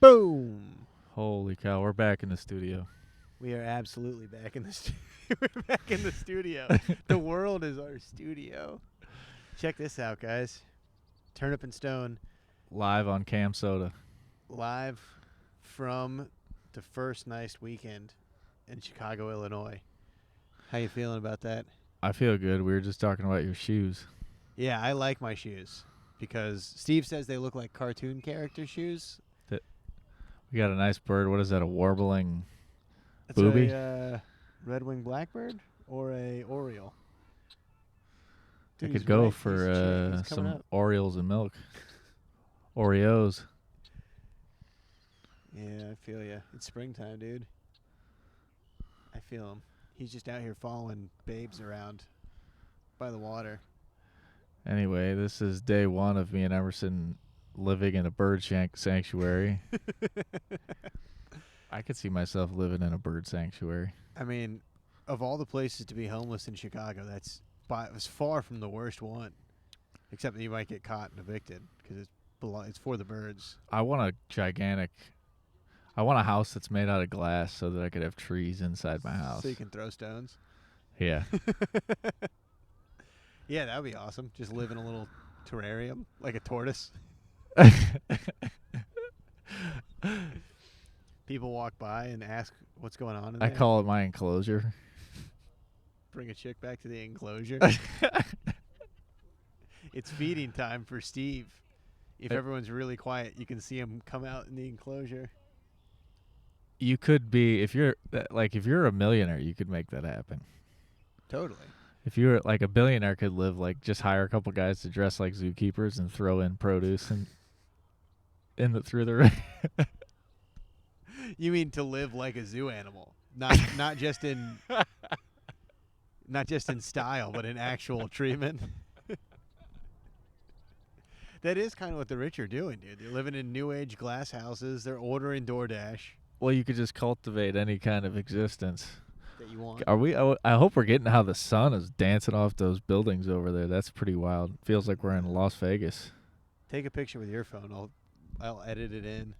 Boom! Holy cow, we're back in the studio. We are absolutely back in the we're back in the studio. The world is our studio. Check this out, guys. Turnip and Stone Live on Cam Soda. live from the first nice weekend in Chicago, Illinois. How you feeling about that? I feel good. We were just talking about your shoes. Yeah, I like my shoes because Steve says they look like cartoon character shoes. We got a nice bird. What is that, a warbling That's booby? a red-winged blackbird or a oriole. I Dude, could he's go right. for He's coming some up. Orioles and milk. Oreos. Yeah, I feel ya. It's springtime, dude. I feel him. He's just out here following babes around by the water. Anyway, this is day one of me and Emerson living in a bird sanctuary. I could see myself living in a bird sanctuary. I mean, of all the places to be homeless in Chicago, that's it's far from the worst one. Except that you might get caught and evicted because it's for the birds. I want a house that's made out of glass so that I could have trees inside my house. So you can throw stones. Yeah. Yeah, that would be awesome. Just live in a little terrarium like a tortoise. People walk by and ask what's going on in I there. call it my enclosure. Bring a chick back to the enclosure. It's feeding time for Steve. If everyone's really quiet, you can see him come out in the enclosure. You could be, if you're a millionaire, you could make that happen. Totally. If you were like a billionaire, could live like just hire a couple guys to dress like zookeepers and throw in produce and through the. You mean to live like a zoo animal, not just in style, but in actual treatment. That is kind of what the rich are doing, dude. They're living in new age glass houses. They're ordering DoorDash Well, you could just cultivate any kind of existence. that you want. Are we? I hope we're getting how the sun is dancing off those buildings over there. That's pretty wild. Feels like we're in Las Vegas. Take a picture with your phone. I'll edit it in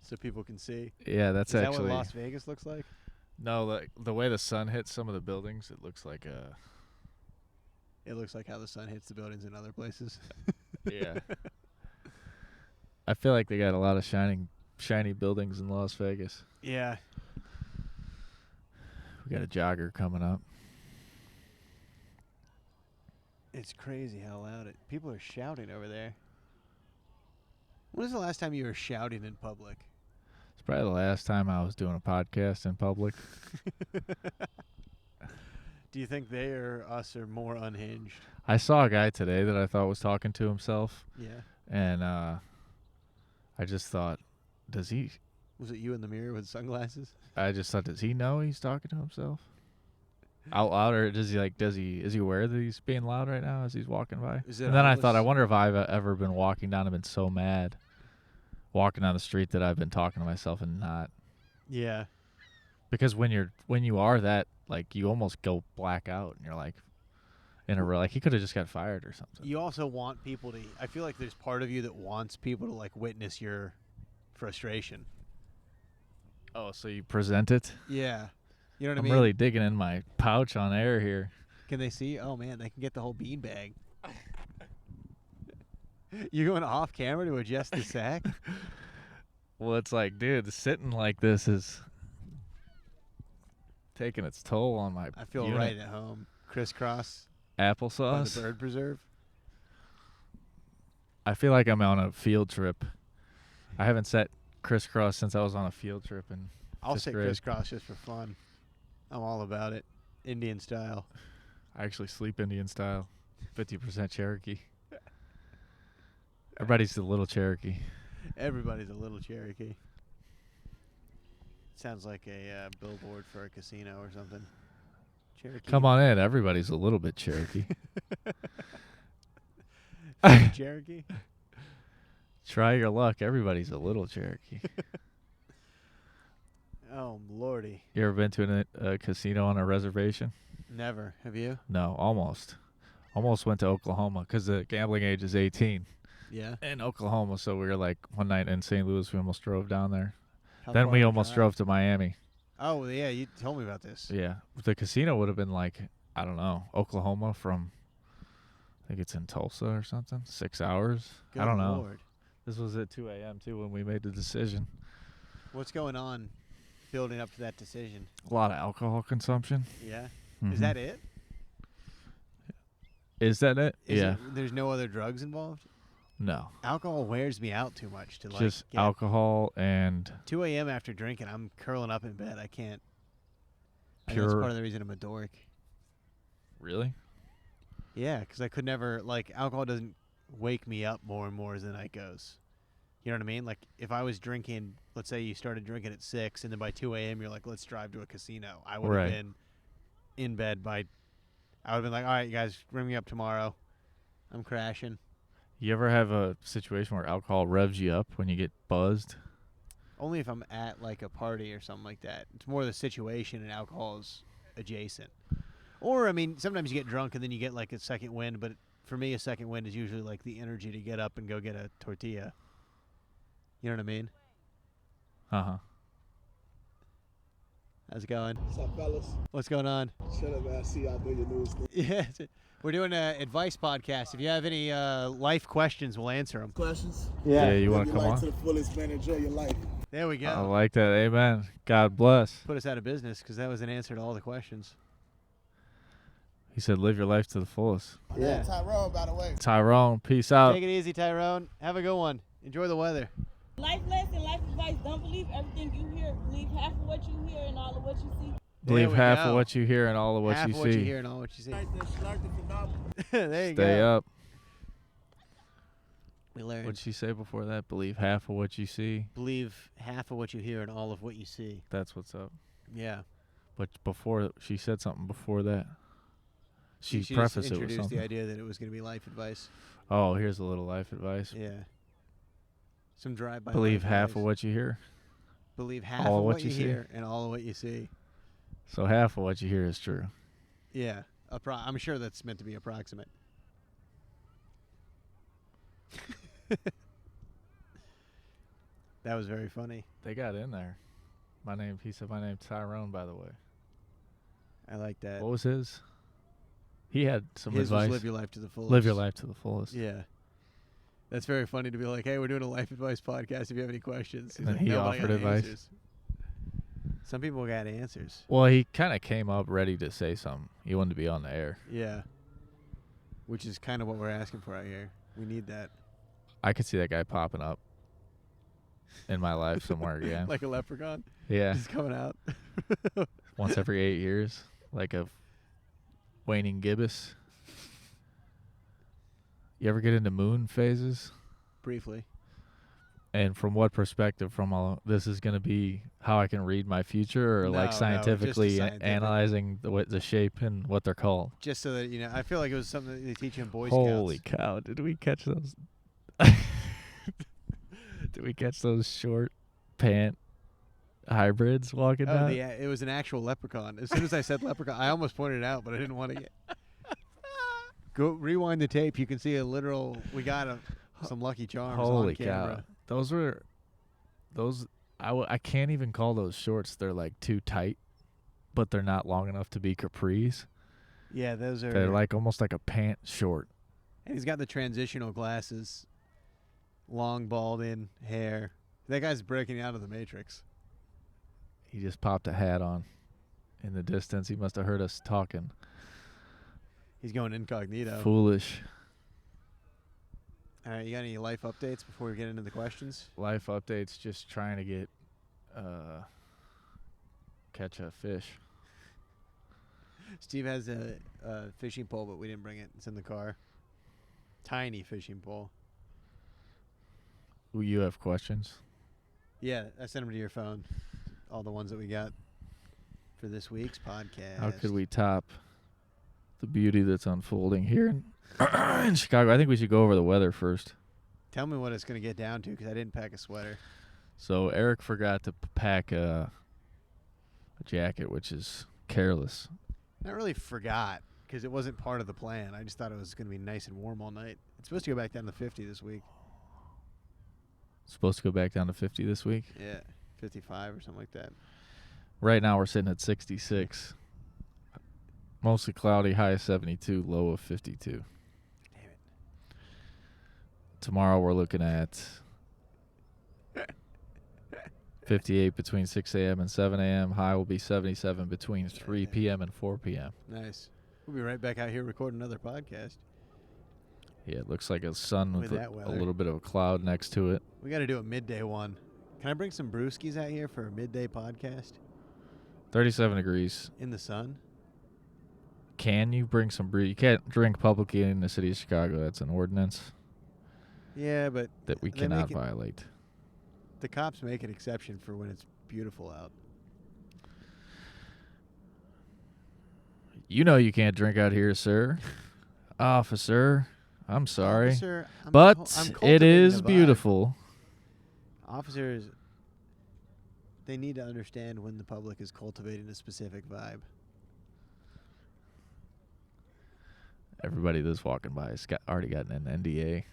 so people can see. Yeah, that's Is that actually. what Las Vegas looks like? No, the way the sun hits some of the buildings, it looks like a. It looks like how the sun hits the buildings in other places. Yeah. I feel like they got a lot of shiny buildings in Las Vegas. Yeah. We got a jogger coming up. It's crazy how loud people are shouting over there. When was the last time you were shouting in public? It's probably the last time I was doing a podcast in public. Do you think they or us are more unhinged? I saw a guy today that I thought was talking to himself. Yeah. And I just thought, does he? Was it you in the mirror with sunglasses? I just thought, does he know he's talking to himself out loud, or is he aware that he's being loud right now as he's walking by? And then I thought, I wonder if I've ever been walking down and been so mad walking down the street that I've been talking to myself and not. Yeah. Because when you are that, like, you almost go black out and you're like in a row, like he could have just got fired or something. You also want people to. I feel like there's part of you that wants people to like witness your frustration. Oh, so you present it? Yeah. You know what I mean? I'm really digging in my pouch on air here. Can they see? Oh man, they can get the whole bean bag. You're going off camera to adjust the sack? Well, it's like, dude, sitting like this is taking its toll on my I feel unit. right at home. Crisscross by Applesauce. the bird preserve. I feel like I'm on a field trip. I haven't set crisscross since I was on a field trip in I'll fifth say grade. crisscross just for fun. I'm all about it. Indian style. I actually sleep Indian style, 50% Cherokee. Everybody's a little Cherokee. Everybody's a little Cherokee. Sounds like a billboard for a casino or something. Cherokee. Come on in. Everybody's a little bit Cherokee. Cherokee? Try your luck. Everybody's a little Cherokee. Oh, lordy. You ever been to a casino on a reservation? Never. Have you? No, almost. Almost went to Oklahoma because the gambling age is 18. Yeah. in Oklahoma. So we were like one night in St. Louis. We almost drove down there. How Then far we of a almost drive? drove to Miami. Oh, yeah, you told me about this. Yeah. The casino would have been like, I don't know, Oklahoma from, I think it's in Tulsa or something. 6 hours. Good I don't know. Lord. This was at 2 a.m. too when we made the decision. What's going on building up to that decision? A lot of alcohol consumption. Yeah. Mhm. Is that it? Is that it? Yeah. There's no other drugs involved? No. Alcohol wears me out too much to Just get alcohol and 2 a.m. after drinking. I'm curling up in bed. I can't. I think pure. that's part of the reason I'm a dork. Really? Yeah, because I could never, like, alcohol doesn't wake me up more and more as the night goes. You know what I mean? Like, if I was drinking, let's say you started drinking at 6, and then by 2 a.m. you're like, let's drive to a casino. I would have been in bed by, I would have been like, all right, you guys, bring me up tomorrow. I'm crashing. You ever have a situation where alcohol revs you up when you get buzzed? Only if I'm at, like, a party or something like that. It's more the situation, and alcohol is adjacent. Or, I mean, sometimes you get drunk and then you get, like, a second wind, but for me, a second wind is usually, like, the energy to get up and go get a tortilla. You know what I mean? Uh-huh. How's it going? What's up, fellas? What's going on? Shut up, man. I see y'all doing your news thing. Yeah, we're doing an advice podcast. If you have any life questions, we'll answer them. Questions? Yeah, you want Live to your come life on? to the fullest, man. Enjoy your life. There we go. I like that. Amen. God bless. Put us out of business because that was an answer to all the questions. He said, live your life to the fullest. My name Tyrone, by the way. Tyrone, peace out. Take it easy, Tyrone. Have a good one. Enjoy the weather. Life lesson, life advice, don't believe everything you hear. Believe half of what you hear and all of what you see. Believe we half go. of what you hear and all of what Half you of what see. you hear and all what you see. Right there, she learned it phenomenal. There you go. Stay up. We learned. What'd she say before that? Believe half of what you see. Believe half of what you hear and all of what you see. That's what's up. Yeah. But before, she said something before that. She just prefaced it with introduced something. the idea that it was going to be life advice. Oh, here's a little life advice. Yeah. Some drive-by. Believe life half advice. of what you hear. Believe half all of what what you you see. hear and all of what you see. So half of what you hear is true. Yeah. I'm sure that's meant to be approximate. That was very funny. They got in there. He said my name's Tyrone, by the way. I like that. What was his? He had some His advice. was live your life to the fullest. Live your life to the fullest. Yeah. That's very funny to be like, hey, we're doing a life advice podcast if you have any questions. And then like, he "Nobody offered got advice. answers." Some people got answers. Well, he kind of came up ready to say something. He wanted to be on the air. Yeah. Which is kind of what we're asking for out here. We need that. I could see that guy popping up in my life somewhere again. Like a leprechaun. Yeah. Just coming out. Once every 8 years. Like a waning gibbous. You ever get into moon phases? Briefly. And from what perspective? From all this is going to be how I can read my future, or No, like just scientifically scientific. analyzing the shape and what they're called. Just so that, you know, I feel like it was something that they teach you in Boy Holy Scouts. cow! Did we catch those? Did we catch those short pant hybrids walking Oh, down? it was an actual leprechaun. As soon as I said leprechaun, I almost pointed it out, but I didn't want to get. Go rewind the tape. You can see a literal. We got some Lucky Charms Holy on camera. cow! Those. I can't even call those shorts. They're like too tight, but they're not long enough to be capris. Yeah, those are. They're like almost like a pant short. And he's got the transitional glasses, long bald in hair. That guy's breaking out of the Matrix. He just popped a hat on. In the distance, he must have heard us talking. He's going incognito. Foolish. All right, you got any life updates before we get into the questions? Life updates, just trying to get catch a fish. Steve has a fishing pole, but we didn't bring it. It's in the car. Tiny fishing pole. You have questions? Yeah, I sent them to your phone. All the ones that we got for this week's podcast. How could we top the beauty that's unfolding here in Chicago? I think we should go over the weather first. Tell me what it's going to get down to, because I didn't pack a sweater. So Eric forgot to pack a jacket, which is careless. Not really forgot, because it wasn't part of the plan. I just thought it was going to be nice and warm all night. It's supposed to go back down to 50 this week. Supposed to go back down to 50 this week. Yeah, 55 or something like that. Right now we're sitting at 66. Mostly cloudy, high of 72, low of 52. Damn it. Tomorrow we're looking at 58 between 6 a.m. and 7 a.m. High will be 77 between 3 p.m. and 4 p.m. Nice. We'll be right back out here recording another podcast. Yeah, it looks like a sun with that a weather. little bit of a cloud next to it. We got to do a midday one. Can I bring some brewskis out here for a midday podcast? 37 degrees. In the sun? Can you bring some brew? You can't drink publicly in the city of Chicago. That's an ordinance Yeah, but that we they cannot make it- violate. the cops make an exception for when it's beautiful out. You know you can't drink out here, sir. Officer, I'm sorry. Officer, I'm But I'm it cultivating is a vibe. beautiful. Officers, they need to understand when the public is cultivating a specific vibe. Everybody that's walking by has already gotten an NDA.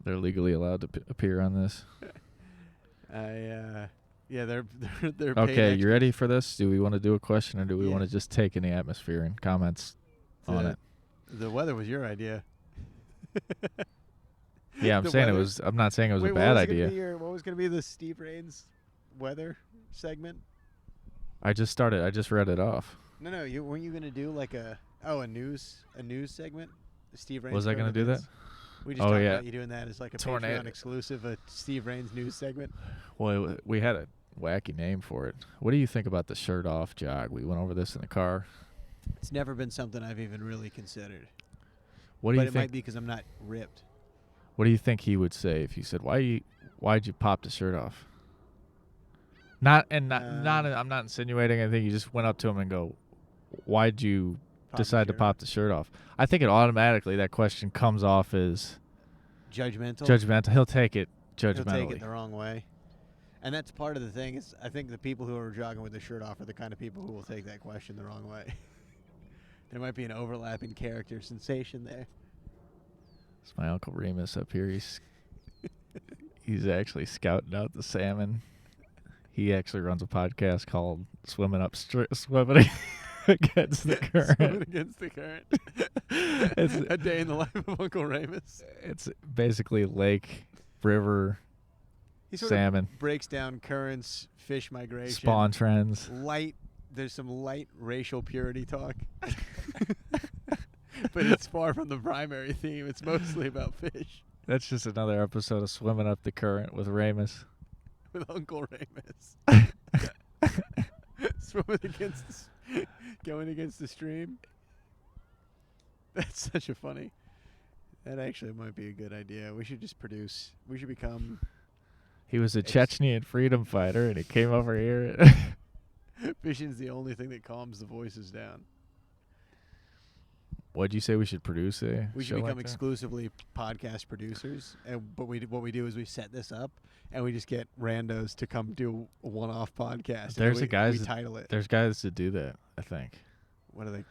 They're legally allowed to appear on this. Yeah, they're paid Okay, you extras. ready for this? Do we want to do a question or do we Yeah. want to just take in the atmosphere and comments on it? The weather was your idea. Yeah, I'm The saying weather- it was. I'm not saying it was Wait, a bad idea. What was going to be the Steve Rains weather segment? I just read it off. No, weren't you going to do like a news segment? Steve Rains. Was I going gonna to do that? We just Oh, talked yeah. about you doing that as like a Tornado. Patreon exclusive, a Steve Rains news segment. Well, we had a wacky name for it. What do you think about the shirt off jog? We went over this in the car. It's never been something I've even really considered. What do But you it think? might be because I'm not ripped. What do you think he would say if you said, "Why'd you pop the shirt off?" I'm not insinuating anything. You just went up to him and go, "Why'd you Pop the decide to shirt pop the shirt off?" I think it automatically that question comes off as Judgmental. judgmental. He'll take it He'll judgmentally. take it the wrong way. And that's part of the thing. Is I think the people who are jogging with their shirt off are the kind of people who will take that question the wrong way. There might be an overlapping character sensation there. It's my Uncle Remus up here. He's actually scouting out the salmon. He actually runs a podcast called Swimming Against the Current. Swimming against the current. It's A day in the life of Uncle Remus. It's basically lake, river, He sort salmon, of breaks down currents, fish migration, spawn trends. There's some light racial purity talk. But it's far from the primary theme. It's mostly about fish That's just another episode of Swimming Up the Current with Remus. with Uncle Remus. Going against the stream. That's such a funny. That actually might be a good idea. We should just produce. We should become. He was a Chechnyan freedom fighter, and he came over here. Fishing's the only thing that calms the voices down. What'd you say we should produce a We should show become like that? exclusively podcast producers, but what we do is we set this up and we just get randos to come do a one-off podcast. There's and a guys we that- title it. There's guys that do that, I think. What are they?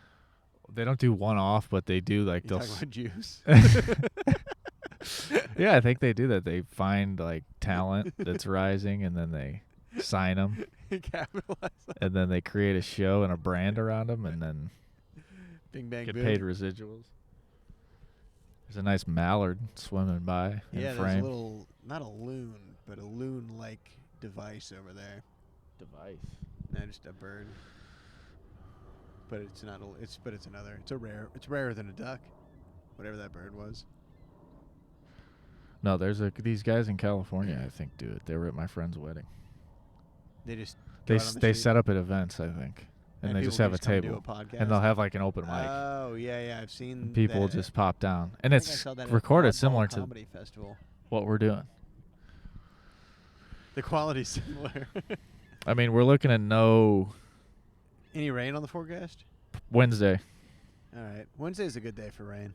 They don't do one off, but they do like You they'll. talking about juice? Yeah, I think they do that. They find like talent that's rising, and then they sign them, Capitalize on and then they create a show and a brand around them, and then Bing Bang get Boom. paid residuals. There's a nice mallard swimming by in Yeah, there's a frame. little, not a loon, but a loon-like device over there. Device. No, just a bird. But it's not a. It's another. It's rarer than a duck, whatever that bird was. No, there's these guys in California, I think, do it. They were at my friend's wedding. They just. They go out on the they street, set up at events, I think, and they people just have a come do table, podcast. and they'll have like an open mic. Oh yeah, I've seen. And people that. just pop down, and I think I it's saw that at recorded Oddball similar to Comedy Festival. what we're doing. The quality's similar. I mean, we're looking at no Any rain on the forecast? Wednesday. All right, Wednesday's a good day for rain.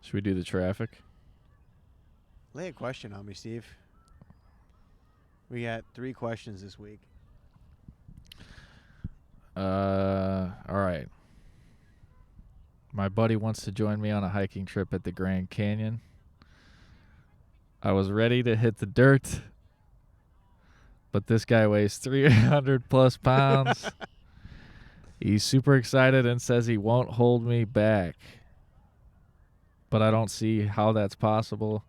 Should we do the traffic? Lay a question on me, Steve. We got 3 questions this week. All right. My buddy wants to join me on a hiking trip at the Grand Canyon. I was ready to hit the dirt, but this guy weighs 300 plus pounds. He's super excited and says he won't hold me back. But I don't see how that's possible.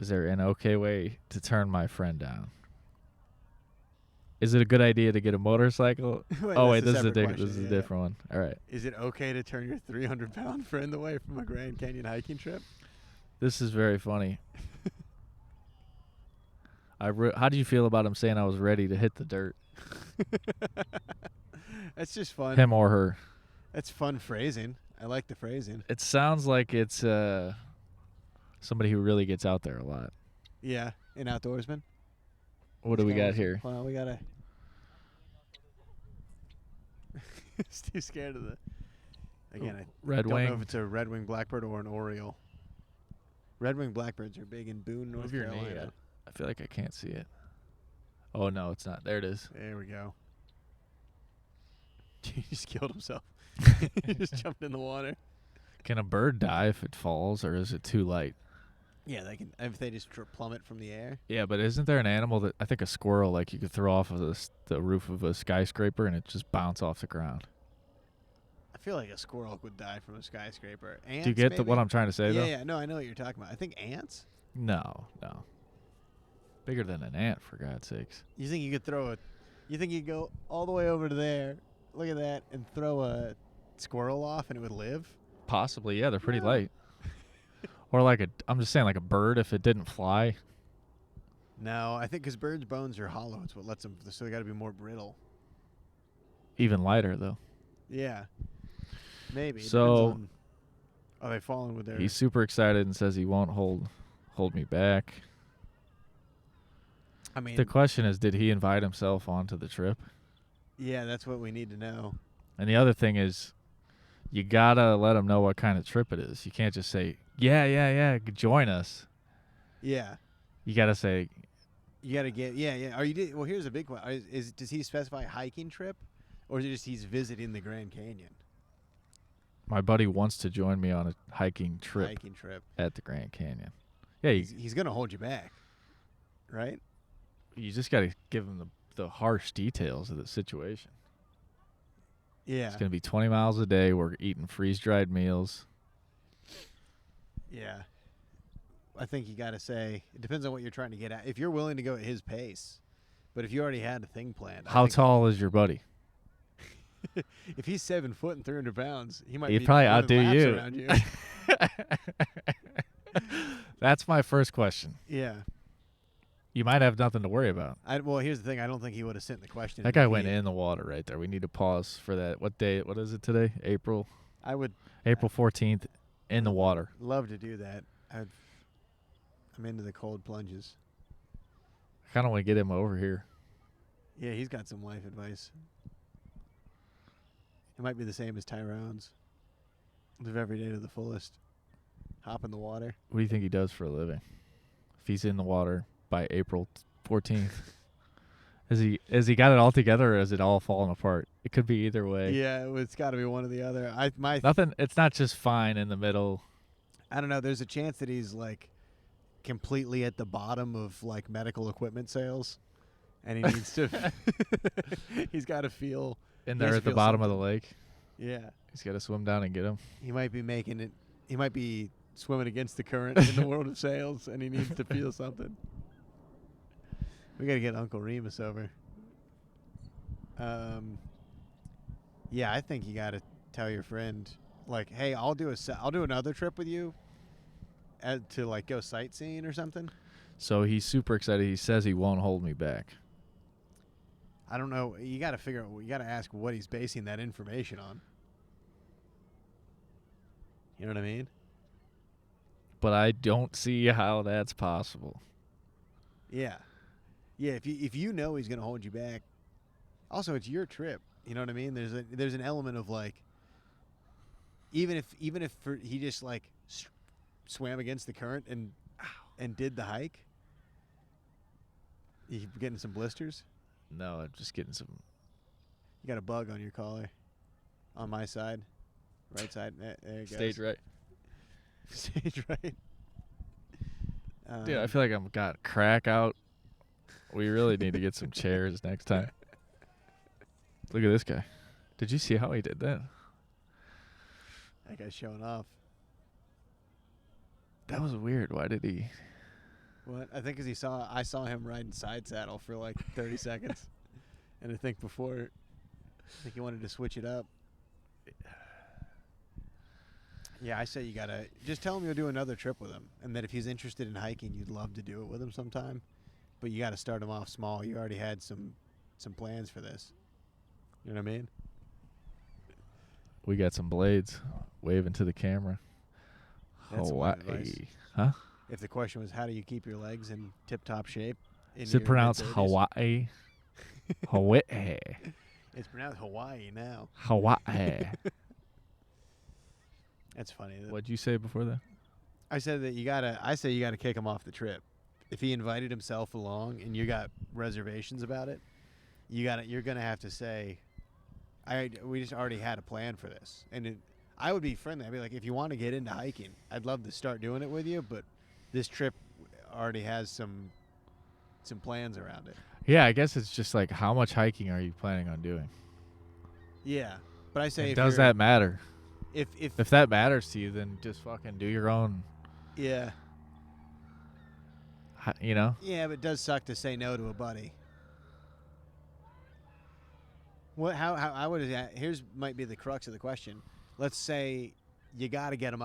Is there an okay way to turn my friend down? Is it a good idea to get a motorcycle? This is a different one. All right. Is it okay to turn your 300-pound friend away from a Grand Canyon hiking trip? This is very funny. How do you feel about him saying I was ready to hit the dirt? That's just fun. Him or her. That's fun phrasing. I like the phrasing. It sounds like it's somebody who really gets out there a lot. Yeah, an outdoorsman. What do we got here? Well, we got a... He's too scared of the... Again, I don't know if it's a red-winged blackbird or an oriole. Red-winged blackbirds are big in Boone, North Carolina. I feel like I can't see it. Oh, no, it's not. There it is. There we go. He just killed himself. He just jumped in the water. Can a bird die if it falls, or is it too light? Yeah, they can. If they just plummet from the air. Yeah, but isn't there an animal that I think a squirrel, like you could throw off of the roof of a skyscraper and it just bounce off the ground? I feel like a squirrel would die from a skyscraper. Ants, do you get what I'm trying to say, though? Yeah, no, I know what you're talking about. I think ants? No. Bigger than an ant, for God's sakes. You think you could you think you could go all the way over to there, look at that, and throw a squirrel off and it would live? Possibly, yeah, they're pretty light. Or I'm just saying like a bird if it didn't fly. No, I think because birds' bones are hollow. It's what lets them, so they got to be more brittle. Even lighter, though. Yeah. Maybe. So, are they falling with their... He's super excited and says he won't hold me back. I mean... The question is, did he invite himself onto the trip? Yeah, that's what we need to know. And the other thing is, you got to let him know what kind of trip it is. You can't just say, yeah, join us. Yeah. You got to say... You got to get... Yeah. Well, here's a big question. Does he specify hiking trip? Or is it just he's visiting the Grand Canyon? My buddy wants to join me on a hiking trip at the Grand Canyon. Yeah, he's going to hold you back, right? You just got to give him the harsh details of the situation. Yeah. It's going to be 20 miles a day. We're eating freeze-dried meals. Yeah. I think you got to say, it depends on what you're trying to get at. If you're willing to go at his pace, but if you already had a thing planned. How tall is your buddy? If he's 7 foot and 300 pounds, he'd probably outdo you. Around you. That's my first question. Yeah. You might have nothing to worry about. Well, here's the thing. I don't think he would have sent the question. That guy went in the water right there. We need to pause for that. What is it today? April 14th in the water. Love to do that. I'm into the cold plunges. I kind of want to get him over here. Yeah, he's got some life advice. It might be the same as Tyrone's. Live every day to the fullest. Hop in the water. What do you think he does for a living? If he's in the water by April 14th, has he got it all together, or is it all falling apart? It could be either way. Yeah, it's got to be one or the other. Nothing. It's not just fine in the middle. I don't know. There's a chance that he's like completely at the bottom of like medical equipment sales, and he needs to. He's got to feel. In there at the bottom of the lake. Yeah. He's got to swim down and get him. He might be making it. He might be swimming against the current in the world of sales, and he needs to feel something. We got to get Uncle Remus over. Yeah, I think you got to tell your friend, like, hey, I'll do another trip with you, to like go sightseeing or something. So he's super excited. He says he won't hold me back. I don't know. You got to figure out. You got to ask what he's basing that information on. You know what I mean? But I don't see how that's possible. Yeah. Yeah, if you know he's going to hold you back. Also, it's your trip. You know what I mean? There's an element of like even if he just like swam against the current and did the hike. You getting some blisters? No, I'm just getting some. You got a bug on your collar. On my side. Right side. There you go. Stage right. Stage right. Dude, I feel like I'm got crack out. We really need to get some chairs next time. Look at this guy. Did you see how he did that? That guy's showing off. That was weird. Why did he? What? I think because I saw him riding side saddle for like 30 seconds, and I think he wanted to switch it up. Yeah, I say you gotta just tell him you'll do another trip with him, and that if he's interested in hiking, you'd love to do it with him sometime. But you got to start him off small. You already had some plans for this. You know what I mean? We got some blades waving to the camera. That's Hawaii, advice. huh? If the question was how do you keep your legs in tip-top shape? Is it pronounced Hawaii? Hawaii. It's pronounced Hawaii now. Hawaii. That's funny. What'd you say before that? I said that you gotta kick him off the trip. If he invited himself along and you got reservations about it, you're gonna have to say, we just already had a plan for this. And I would be friendly. I'd be like, if you want to get into hiking, I'd love to start doing it with you, but this trip already has some plans around it. Yeah, I guess it's just like how much hiking are you planning on doing? Yeah, but I say, Does that matter? If that matters to you, then just fucking do your own. Yeah. You know? Yeah, but it does suck to say no to a buddy. What? How? I would. Here's might be the crux of the question. Let's say you got to get him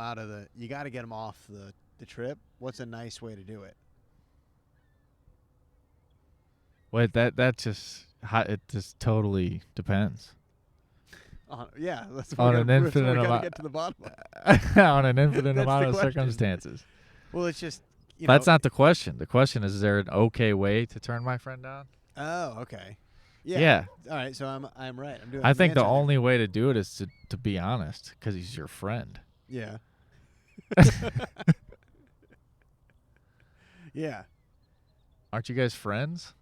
you got to get him off the trip. What's a nice way to do it? Wait, it just totally depends. Yeah, that's on an infinite amount. amount. Get to the bottom of. On an infinite That's amount the of question. circumstances. Well, it's just. That's not the question. The question is there an okay way to turn my friend down? Oh, okay. Yeah. Yeah. All right, so I'm right. I'm doing. I think the answer there. only way to do it is to be honest, because he's your friend. Yeah. Yeah. Aren't you guys friends?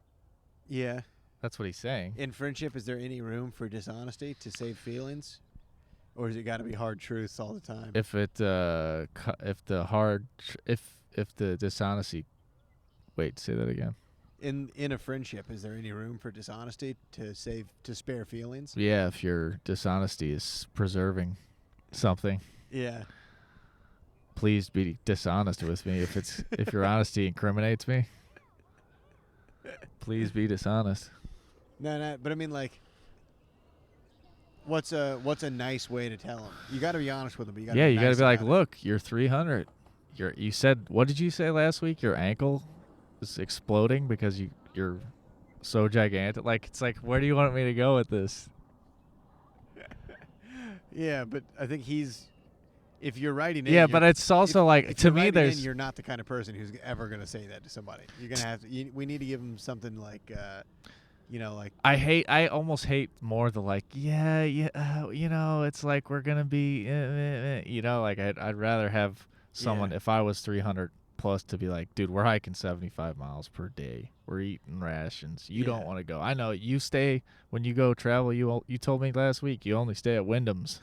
Yeah. That's what he's saying. In friendship, is there any room for dishonesty to save feelings, or has it got to be hard truths all the time? If the dishonesty. Wait, say that again. In a friendship, is there any room for dishonesty to spare feelings? Yeah, if your dishonesty is preserving something. Yeah. Please be dishonest with me. If your honesty incriminates me, please be dishonest. No, but I mean, like, what's a nice way to tell him? You got to be honest with him. But you got you got to be like, about look, you're 300. You said, what did you say last week? Your ankle is exploding because you're so gigantic. Like, it's like, where do you want me to go with this? Yeah, but I think if you're writing in. Yeah, but it's also like, to me, you're not the kind of person who's ever going to say that to somebody. You're going to have to. We need to give them something like. Like I almost hate more the like, it's like we're gonna be, like I'd rather have someone if I was 300 plus to be like, dude, we're hiking 75 miles per day, we're eating rations, you don't want to go. I know you stay when you go travel. You told me last week you only stay at Wyndham's,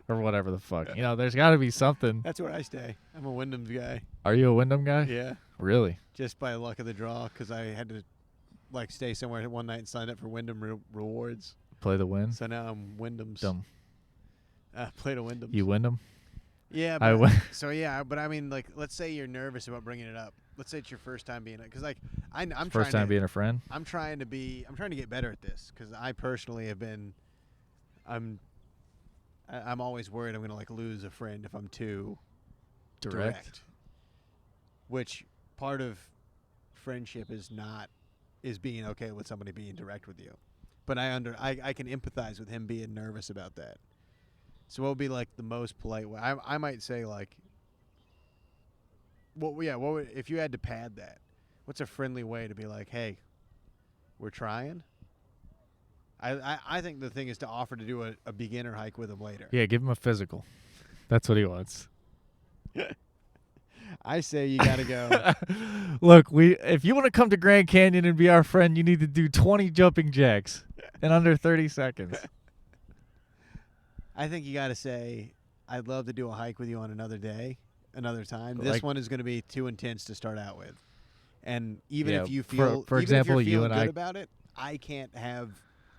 or whatever the fuck. There's got to be something. That's where I stay. I'm a Wyndham's guy. Are you a Wyndham guy? Yeah. Really? Just by luck of the draw, because I had to. Stay somewhere one night and sign up for Wyndham rewards. Play the Win. So now I'm Wyndham's. Dumb. Play to Wyndham's. You Wyndham? Yeah. But, but I mean, like, let's say you're nervous about bringing it up. Let's say it's your first time being it, because I'm first time being a friend. I'm trying to get better at this, because I personally have been. I'm always worried I'm gonna lose a friend if I'm too direct. Which part of friendship is being okay with somebody being direct with you. But I can empathize with him being nervous about that. So what would be the most polite way? I might say if you had to pad that, what's a friendly way to be like, hey, we're trying? I think the thing is to offer to do a beginner hike with him later. Yeah, give him a physical. That's what he wants. I say you gotta go. Look, if you want to come to Grand Canyon and be our friend, you need to do 20 jumping jacks in under 30 seconds. I think you gotta say, I'd love to do a hike with you on another day. another time. This Like- one is going to be too intense to start out with. And even Yeah, if you for feel, even example, if you're you feeling and good I- about it,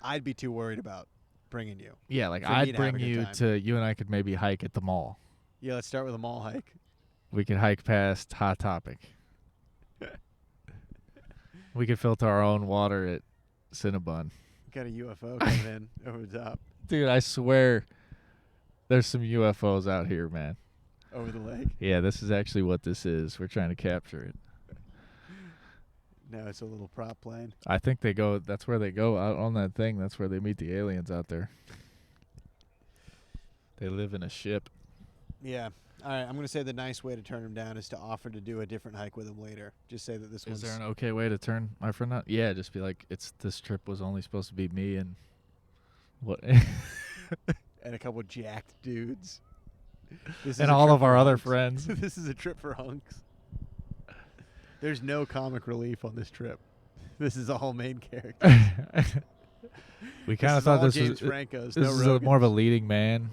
I'd be too worried about bringing you. Yeah, like For me I'd to have bring a good you time. to you and I could maybe hike at the mall. Yeah, let's start with a mall hike. We could hike past Hot Topic. We could filter our own water at Cinnabon. Got a UFO coming in over the top, Dude, I swear there's some UFOs out here, man. over the lake. Yeah, this is actually what this is. We're trying to capture it. No, it's a little prop plane. I think that's where they go out on that thing. That's where they meet the aliens out there. They live in a ship. Yeah. All right, I'm going to say the nice way to turn him down is to offer to do a different hike with him later. Just say that this Is one's... there an okay way to turn my friend out? Yeah, just be like, this trip was only supposed to be me and what and a couple jacked dudes. This is and a all trip of for our other hunks. friends. This is a trip for hunks. There's no comic relief on this trip. This is all main character. We kind of thought this was Franco's. this No is Rogans. more of a leading man.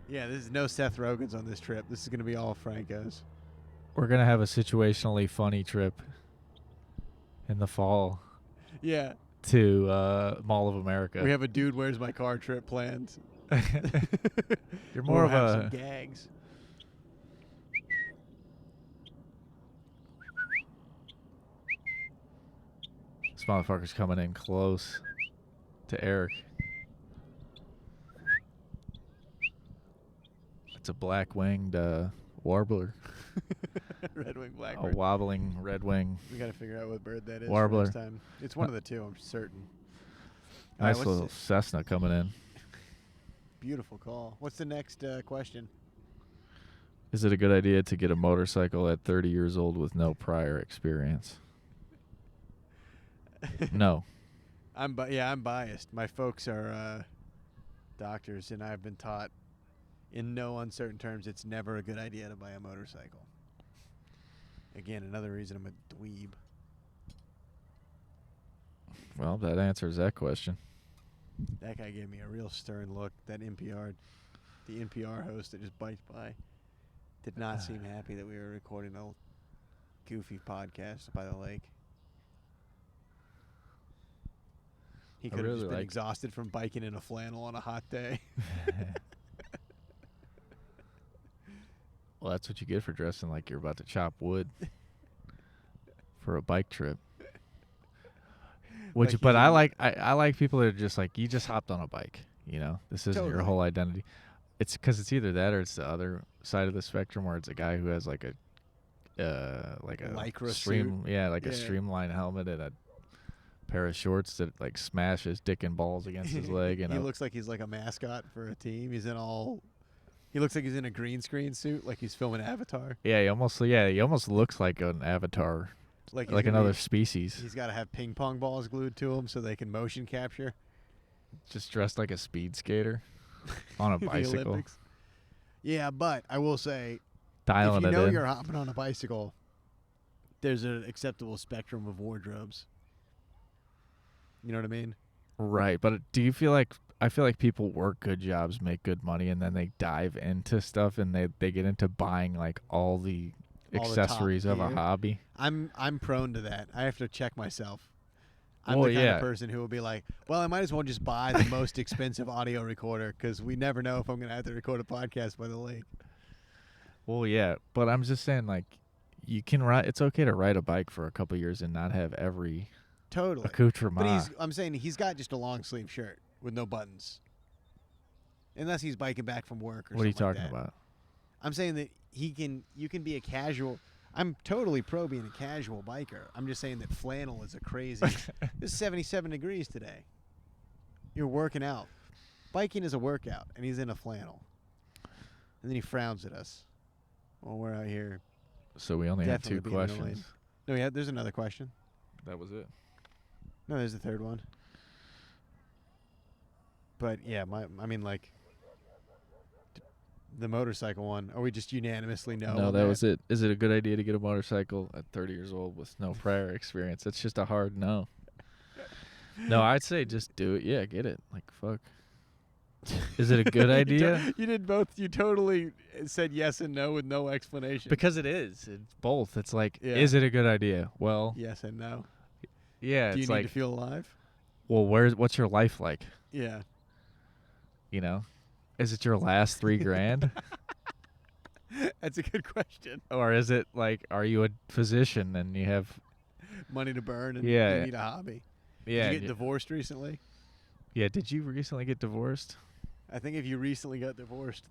Yeah, this is no Seth Rogen's on this trip. This is going to be all Franco's. We're gonna have a situationally funny trip in the fall Yeah, to Mall of America. we have a dude where's my car trip planned. You're more of have some a gags. this motherfucker's coming in close to Eric. It's a black-winged warbler, Red-winged a blackbird. wobbling red wing. We got to figure out what bird that is. Warbler. For next time. It's one of the two, I'm certain. All Nice right, little what's Cessna coming in. beautiful call. What's the next question? Is it a good idea to get a motorcycle at 30 years old with no prior experience? No. I'm biased. My folks are doctors, and I've been taught in no uncertain terms it's never a good idea to buy a motorcycle. Again, another reason I'm a dweeb. Well, that answers that question. That guy gave me a real stern look. The NPR host that just biked by, did not seem happy that we were recording a goofy podcast by the lake. He could have really just been like- exhausted from biking in a flannel on a hot day. Well, that's what you get for dressing like you're about to chop wood for a bike trip. Like But you- I like people that are just like, you just hopped on a bike. You know, this isn't your Totally. whole identity. It's because it's either that or it's the other side of the spectrum where it's a guy who has like a Lycra a Yeah. streamlined helmet and a pair of shorts that like smash his dick and balls against his leg. And He looks like he's like a mascot for a team. He looks like he's in a green screen suit, like he's filming Avatar. he almost looks like an avatar, Like, like another species, He's got to have ping pong balls glued to him so they can motion capture. just dressed like a speed skater on a The bicycle, Olympics. Yeah, but I will say, dialing if you it know in. you're hopping on a bicycle, there's an acceptable spectrum of wardrobes. You know what I mean? Right, but do you feel like I feel like people work good jobs, make good money, and then they dive into stuff and they get into buying like all the All the top accessories of a gear. hobby. I'm prone to that. I have to check myself. I'm Well, the kind yeah. of person who will be like, well, I might as well just buy the most expensive audio recorder because we never know if I'm going to have to record a podcast by the lake. Well, yeah, but I'm just saying like you can ride. It's okay to ride a bike for a couple years and not have every Totally. accoutrement. But I'm saying he's got just a long sleeve shirt with no buttons. Unless he's biking back from work or What are you something like talking that. about? I'm saying that you can be a casual. I'm totally pro being a casual biker. I'm just saying that flannel is a crazy. It's 77 degrees today. You're working out. Biking is a workout, and he's in a flannel. And then he frowns at us. Well, we're out here. So we only had two Definitely being annoying. questions. No, yeah, there's another question. That was it. No, there's a third one. But yeah, the motorcycle one. Are we just unanimously no? No, on that was it. Is it a good idea to get a motorcycle at 30 years old with no prior experience? That's just a hard no. No, I'd say just do it. Yeah, get it. Like, fuck. Is it a good idea? You did both. You totally said yes and no with no explanation. Because it is. It's both. It's like, Yeah. is it a good idea? Well, Yes and no. yeah. Do you It's need like, to feel alive? well, what's your life like? Yeah. You know, is it your last $3,000? That's a good question. Or is it like, are you a physician and you have, Money to burn and Yeah. you need a hobby. yeah, Did you get divorced recently? yeah. Did you recently get divorced? I think if you recently got divorced,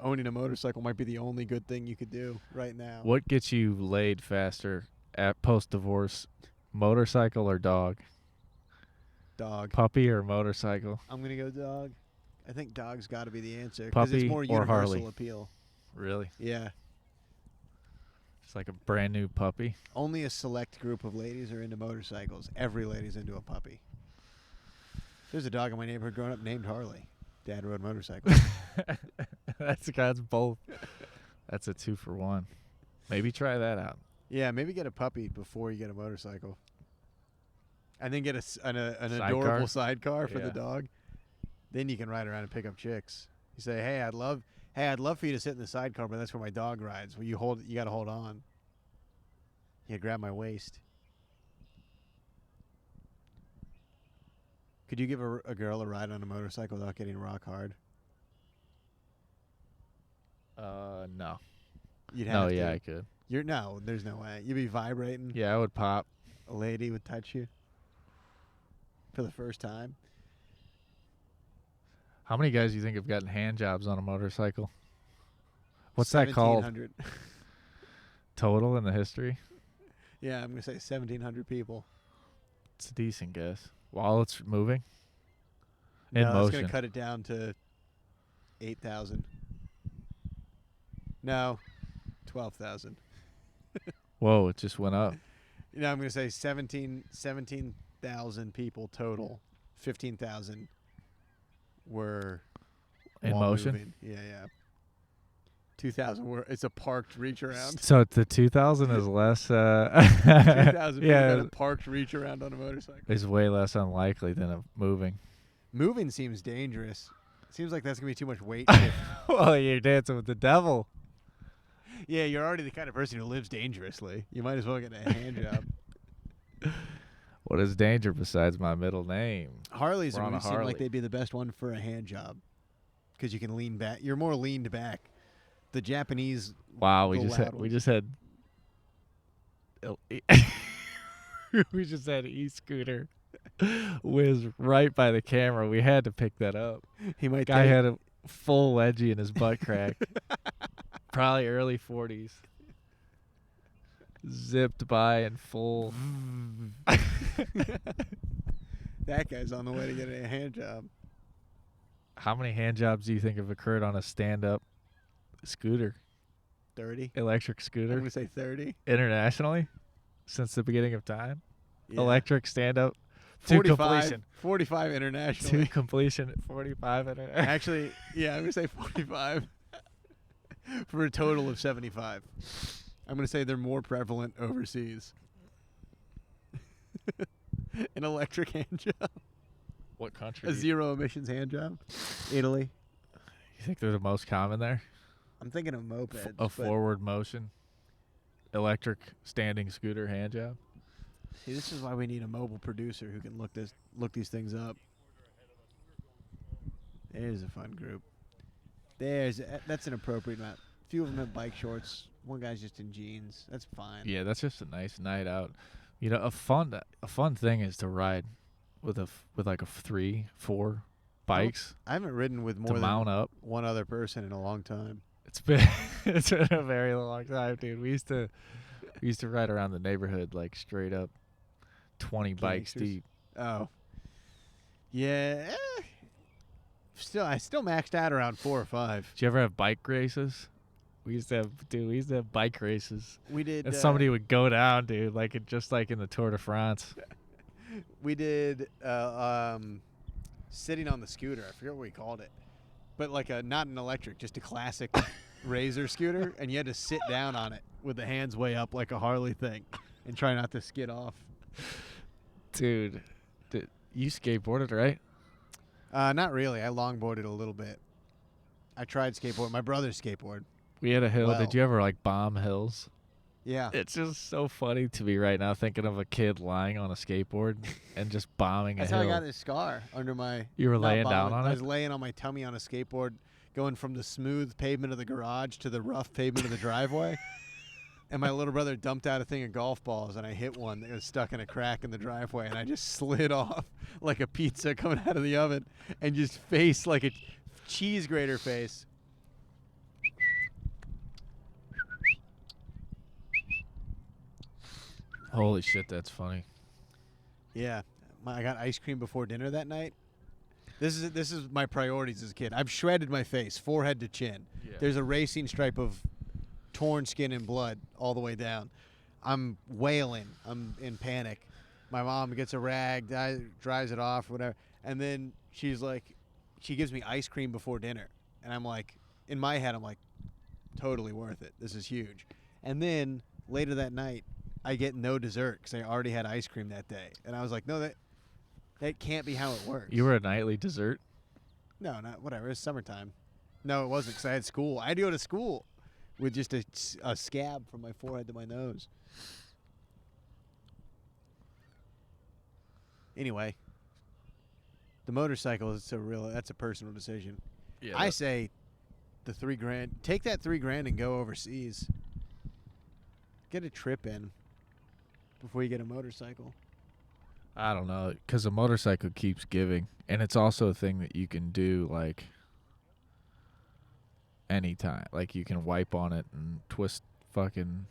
owning a motorcycle might be the only good thing you could do right now. What gets you laid faster at post-divorce, motorcycle or dog? Dog. Puppy or motorcycle? I'm going to go dog. I think dog's got to be the answer because it's Puppy more or universal Harley? appeal. Really? Yeah. It's like a brand new puppy. Only a select group of ladies are into motorcycles. Every lady's into a puppy. There's a dog in my neighborhood growing up named Harley. Dad rode motorcycles. That's both. That's a 2-for-1. Maybe try that out. Yeah, maybe get a puppy before you get a motorcycle. And then get an Sidecar? adorable sidecar for Yeah. the dog. Then you can ride around and pick up chicks. You say, "Hey, I'd love for you to sit in the sidecar, but that's where my dog rides. Well, you got to hold on. Yeah, grab my waist." Could you give a girl a ride on a motorcycle without getting rock hard? No. You'd No, have yeah, to. I could. No, there's no way. You'd be vibrating. Yeah, I would pop. A lady would touch you for the first time. How many guys do you think have gotten hand jobs on a motorcycle? What's that called? 1,700. Total in the history? Yeah, I'm gonna say 1,700 people. It's a decent guess. While it's moving? In No, it's motion. gonna cut it down to 8,000. No, 12,000. Whoa, it just went up. I'm gonna say 17,000 people total. 15,000 were In while motion? moving. Yeah. 2,000 were. It's a parked reach around. So the 2,000 is less. 2,000 people yeah, got a parked reach around on a motorcycle. it's way less unlikely than a moving. Moving seems dangerous. Seems like that's gonna be too much weight shift. Well, you're dancing with the devil. Yeah, you're already the kind of person who lives dangerously. You might as well get a hand job. What is danger besides my middle name? Harleys We're on a always seem Harley. like they'd be the best one for a hand job because you can lean back. You're more leaned back. The Japanese. Wow, the we loud just had we just had e-scooter whiz right by the camera. We had to pick that up. He might. Guy had a full wedgie in his butt crack. Probably early 40s. Zipped by in full. That guy's on the way to get a hand job. How many hand jobs do you think have occurred on a stand-up scooter, 30. electric I'm scooter, gonna say 30. internationally since the beginning of time? Yeah. Electric stand-up to 45. completion. 45 To internationally. completion, 45 international. Actually, yeah, I'm gonna say 45 for a total of 75. I'm gonna say they're more prevalent overseas. An electric hand job. What country? A zero emissions hand job. Italy. You think they're the most common there? I'm thinking of mopeds. A but forward motion, electric standing scooter hand job. see, this is why we need a mobile producer who can look these things up. There's a fun group. That's an appropriate amount. A few of them have bike shorts. One guy's just in jeans. That's fine. Yeah, that's just a nice night out. You know, a fun thing is to ride with like a 3-4 bikes I haven't ridden with to more than mount up. one other person in a long time. It's been a very long time, dude. We used to ride around the neighborhood like straight up 20 bikes Gangsters. deep. Oh. Yeah. I still maxed out around 4 or 5. Did you ever have bike races? We used to have bike races. We did. And somebody would go down, dude, just like in the Tour de France. We did sitting on the scooter. I forget what we called it, but like not an electric, just a classic Razor scooter, and you had to sit down on it with the hands way up like a Harley thing, and try not to skid off. Dude, you skateboarded, right? Not really. I longboarded a little bit. I tried skateboard. My brother's skateboard. We had a hill. Well. Did you ever like bomb hills? Yeah. It's just so funny to me right now thinking of a kid lying on a skateboard and just bombing That's a how hill. I got this scar under my. You were not laying bombing, down on I it? was laying on my tummy on a skateboard, going from the smooth pavement of the garage to the rough pavement of the driveway. And my little brother dumped out a thing of golf balls, and I hit one that was stuck in a crack in the driveway, and I just slid off like a pizza coming out of the oven, and just face like a cheese grater face. Holy shit, that's funny. Yeah, I got ice cream before dinner that night. This is my priorities as a kid. I've shredded my face, forehead to chin. Yeah. There's a racing stripe of torn skin and blood all the way down. I'm wailing. I'm in panic. My mom gets a rag, dries it off, whatever, and then she's like, she gives me ice cream before dinner, and I'm like, in my head, I'm like, totally worth it. This is huge. And then later that night, I get no dessert because I already had ice cream that day, and I was like, no, that can't be how it works. You were a nightly dessert? No, not whatever. It's summertime. No, it wasn't because I had school. I had to go to school with just a scab from my forehead to my nose. Anyway, the motorcycle is that's a personal decision. Yeah. I say the $3,000. Take that $3,000 and go overseas. Get a trip in before you get a motorcycle. I don't know, because a motorcycle keeps giving, and it's also a thing that you can do like anytime. Like you can wipe on it and twist, fucking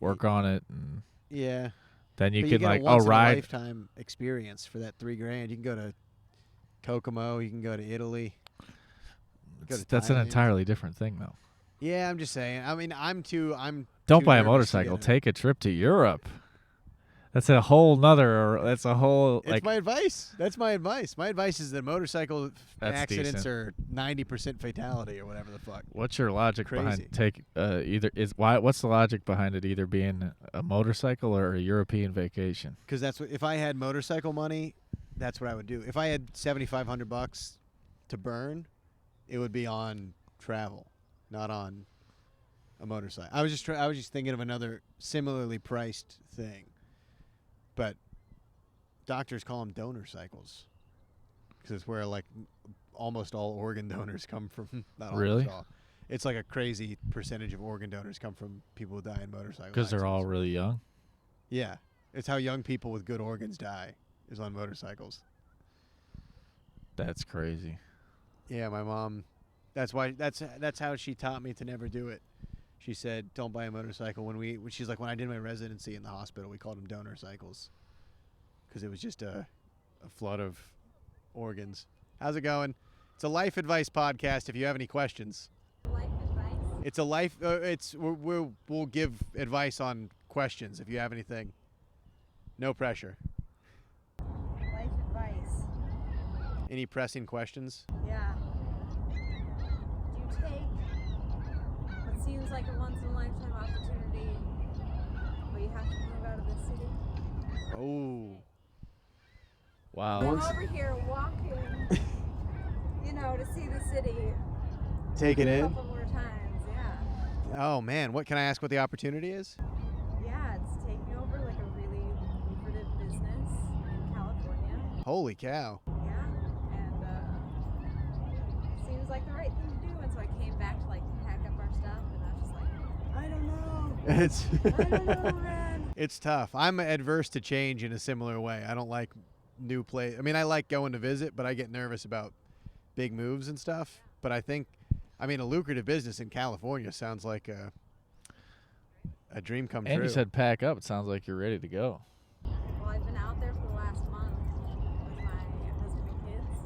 work on it, and Yeah. then you But can get like a once in a ride. lifetime experience for that $3,000. You can go to Kokomo. You can go to Italy. Go to That's an Thailand. entirely different thing, though. Yeah, I'm just saying. I mean, I'm Don't too buy a nervous to motorcycle. get it. Take a trip to Europe. That's a whole nother. That's a whole It's like. my advice. That's my advice. My advice is that motorcycle That's accidents decent. are 90% fatality or whatever the fuck. What's your logic Crazy. behind what's the logic behind it either being a motorcycle or a European vacation? Because that's what, if I had motorcycle money, that's what I would do. If I had $7,500 to burn, it would be on travel, not on a motorcycle. I was just thinking of another similarly priced thing, but doctors call them donor cycles because it's where like almost all organ donors come from. Not Really? almost all. It's like a crazy percentage of organ donors come from people who die in motorcycle Because they're all accidents. really young. Yeah, it's how young people with good organs die is on motorcycles. That's crazy. Yeah, my mom. That's why. That's how she taught me to never do it. She said, "Don't buy a motorcycle." She's like, when I did my residency in the hospital, we called them donor cycles, because it was just a flood of organs. How's it going? It's a life advice podcast. If you have any questions, Life advice? it's a life. We'll give advice on questions if you have anything. No pressure. Life advice. Any pressing questions? Yeah. Do you take what seems like a once in a lifetime opportunity, but you have to move out of the city? Oh. Wow. I'm over here walking, to see the city Take it a in. couple more times, yeah. Oh man, what can I ask? What the opportunity is? Yeah, it's taking over like a really lucrative business in California. Holy cow. Yeah, and it seems like the right thing to do. And so I came back to like pack up our stuff, and I was just like, I don't know. It's I don't know, man. it's tough. I'm adverse to change in a similar way. I don't like new place. I mean, I like going to visit, but I get nervous about big moves and stuff. But I think, a lucrative business in California sounds like a dream come And true. you said pack up. It sounds like you're ready to go. Well, I've been out there for the last month with my husband and kids.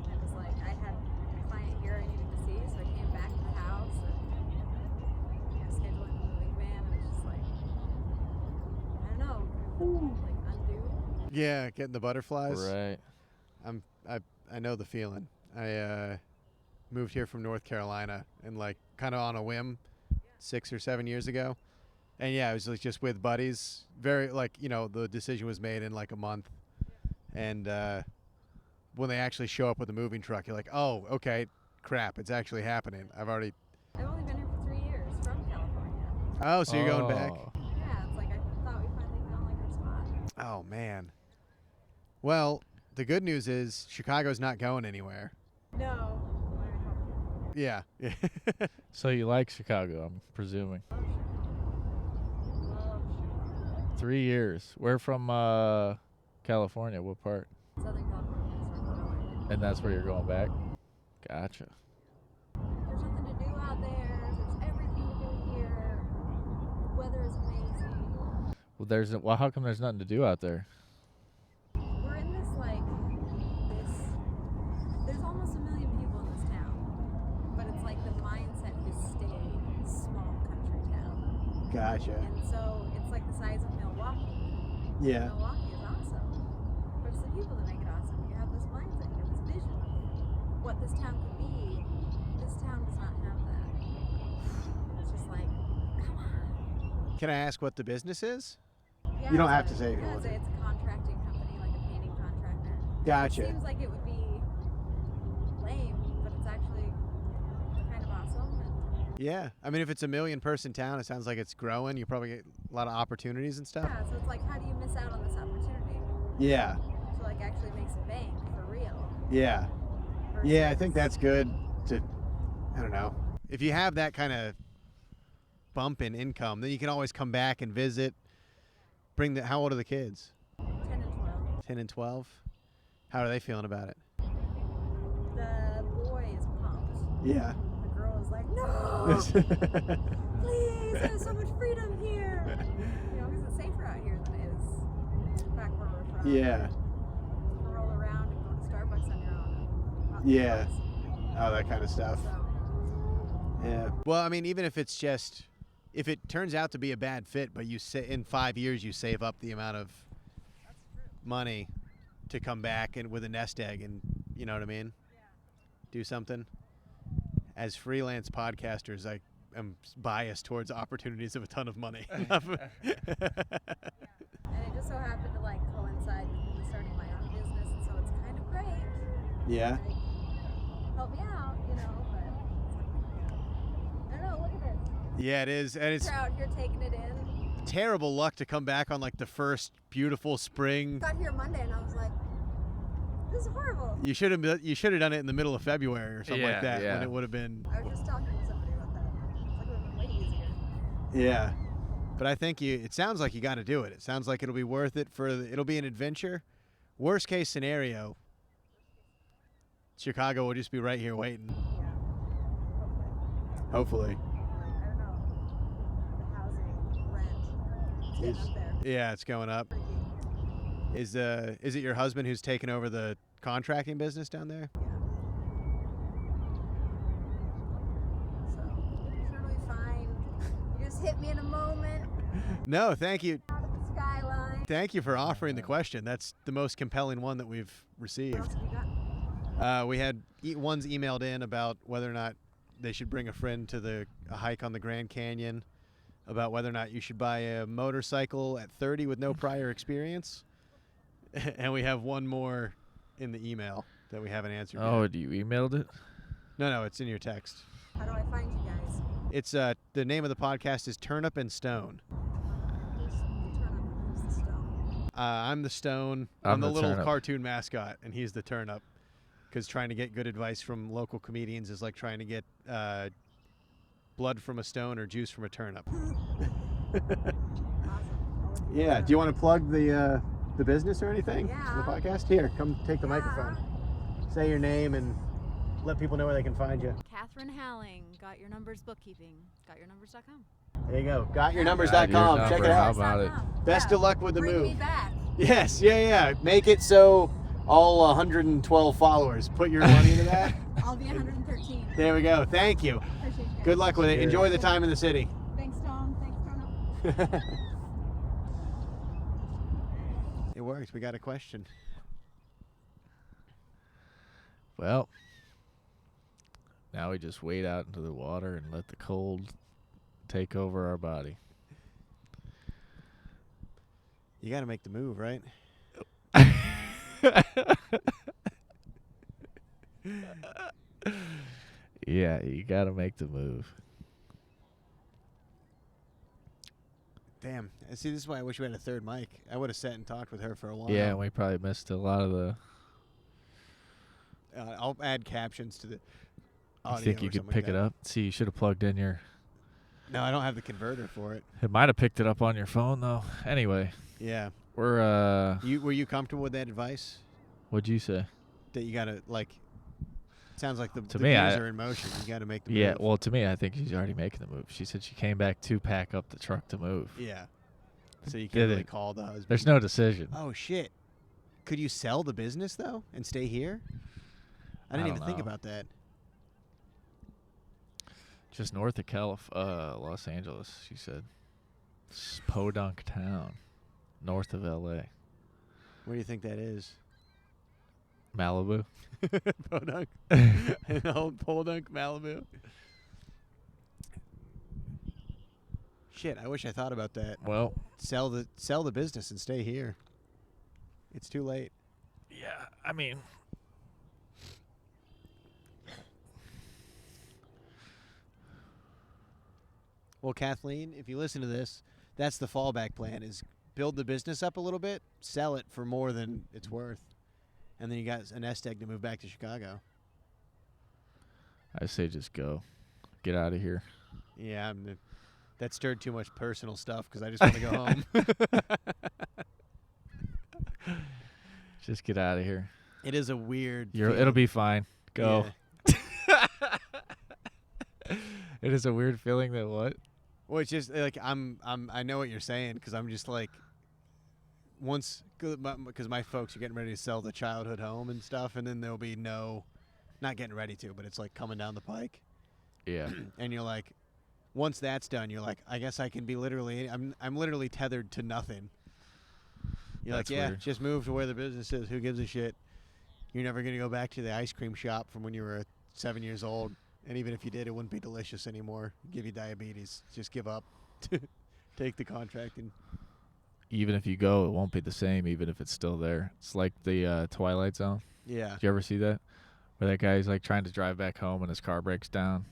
And it was like I had a client here I needed to see, so I came back to the house and scheduling the moving van. And it was just like, I don't know, like undo. Yeah, getting the butterflies. Right. I know the feeling. I moved here from North Carolina and like kind of on a whim 6 or 7 years ago. And yeah, it was like just with buddies. Very like, the decision was made in like a month. And when they actually show up with a moving truck, you're like, oh, okay, crap, it's actually happening. I've only been here for 3 years from California. Oh, so you're going back? Yeah, it's like I thought we finally found like our spot. Oh, man. Well, the good news is Chicago's not going anywhere. No. Yeah. So you like Chicago, I'm presuming. Love Chicago. 3 years. We're from California. What part? Southern California is where I'm going. And that's where you're going back? Gotcha. There's nothing to do out there. There's everything to do here. The weather is amazing. Well, how come there's nothing to do out there? We're in this there's almost 1 million people in this town, but it's like the mindset has stayed small country town. Gotcha. And so it's like the size of Milwaukee. Yeah. Milwaukee is awesome, but it's the people that make it awesome. You have this mindset, you have this vision of what this town could be. This town does not have that. It's just like, come on. Can I ask what the business is? Yeah, You don't have it's to say a- if you yeah, want it's a contracting company, like a painting contractor. Gotcha. It seems like it would be lame, but it's actually kind of awesome. And Yeah. I mean, if it's a 1 million person town, it sounds like it's growing. You probably get a lot of opportunities and stuff. yeah, so it's like, how do you miss out on this opportunity Yeah. to like actually make some bank for real? Yeah. Yeah, I versus- think that's good to, I don't know. If you have that kind of bump in income, then you can always come back and visit. How old are the kids? 10 and 12. 10 and 12? How are they feeling about it? The boy is pumped. Yeah. The girl is like, no, please, there's so much freedom here. You know, because it's safer out here than it is back where we're from. Yeah. You can roll around and go to Starbucks on your own. Not Yeah. close. Oh, that kind of stuff. So, Yeah. Well, I mean, even if it's just, if it turns out to be a bad fit, but you say in 5 years you save up the amount of money to come back and with a nest egg, and you know what I mean? Do something. As freelance podcasters, I am biased towards opportunities of a ton of money. and it just so happened to like coincide with me starting my own business, and so it's kind of great. Yeah. Like, help me out, you know, but I don't know, look at this. Yeah, it is, and it's You're out here taking it in. terrible luck to come back on like the first beautiful spring. Got here Monday and I was like, this is horrible. You should have done it in the middle of February or something like Yeah, that, when yeah. it would have been. I was just talking to somebody about that. It's like it would have been way easier. Yeah. But I think it sounds like you got to do it. It sounds like it'll be worth it it'll be an adventure. Worst case scenario, Chicago will just be right here waiting. Yeah. Hopefully. Like, I don't know. The housing, rent, it's getting up there. Yeah, it's going up. Freaky. Is it your husband who's taken over the contracting business down there? Yeah. So, sure it'll be fine. You just hit me in a moment No, thank you. out of the skyline. Thank you for offering the question. That's the most compelling one that we've What received. else have you got? We had one's emailed in about whether or not they should bring a friend to a hike on the Grand Canyon, about whether or not you should buy a motorcycle at 30 with no prior experience. And we have one more in the email that we haven't answered Oh, yet. you emailed it? No, it's in your text. How do I find you guys? It's the name of the podcast is Turnip and Stone. Who's the turnip and who's the stone? I'm the Stone. I'm I'm the the little Turnip. cartoon mascot, and he's the Turnip. Because trying to get good advice from local comedians is like trying to get blood from a stone or juice from a turnip. Awesome. I'll look into Yeah. that. Do you want to plug the business or anything? Yeah. The podcast? Here, come take the Yeah. microphone. Say your name and let people know where they can find you. Catherine Halling, Got Your Numbers Bookkeeping, gotyournumbers.com. There you go. Gotyournumbers.com. Got your Check it number. How out. about it? Best of luck with the Bring me move. back. Yes. Yeah. Make it so all 112 followers put your money into that. I'll be 113. There we go. Thank you. Appreciate you guys. Good luck with it. Enjoy the time in the city. Thanks, Tom. Thanks, Turnip. It worked. We got a question. Well, now we just wade out into the water and let the cold take over our body. You got to make the move, right? Yeah, you gotta make the move. Damn. See, this is why I wish we had a third mic. I would have sat and talked with her for a while. Yeah, and we probably missed a lot of the. I'll add captions to the I audio. think you or could something pick like it that. up. See, you should have plugged in your. No, I don't have the converter for it. It might have picked it up on your phone though. Anyway, Yeah. we're Were you comfortable with that advice? What'd you say? That you gotta like. Sounds like the me, gears are in motion. You gotta make the Yeah, move. well, to me, I think she's already making the move. She said she came back to pack up the truck to move. Yeah. So you Did can't really it. call the husband. There's no decision. Oh shit! Could you sell the business though and stay here? I didn't don't even think know. about that. Just north of Los Angeles, she said. Podunk town, north of L.A. Where do you think that is? Malibu. Podunk. An old Podunk, Malibu. Shit! I wish I thought about that. Well, Sell the business and stay here. It's too late. yeah, I mean, Well, Kathleen, if you listen to this, that's the fallback plan: is build the business up a little bit, sell it for more than it's worth, and then you got a nest egg to move back to Chicago. I say just go. Get out of here. Yeah, that stirred too much personal stuff because I just want to go home. Just get out of here. It is a weird. It'll feeling. be fine. Go. Yeah. It is a weird feeling that what? Well, it's just like I know what you're saying because I'm just like once because my folks are getting ready to sell the childhood home and stuff, and then there'll be not getting ready to, but it's like coming down the pike, Yeah. and you're like, once that's done, you're like, I guess I can be I'm literally tethered to nothing. You're That's like, yeah, weird. just move to where the business is. Who gives a shit? You're never gonna go back to the ice cream shop from when you were 7 years old. And even if you did, it wouldn't be delicious anymore. Give you diabetes. Just give up. Take the contract and Even if you go, it won't be the same, even if it's still there. It's like the Twilight Zone. yeah. Did you ever see that? Where that guy's like trying to drive back home and his car breaks down.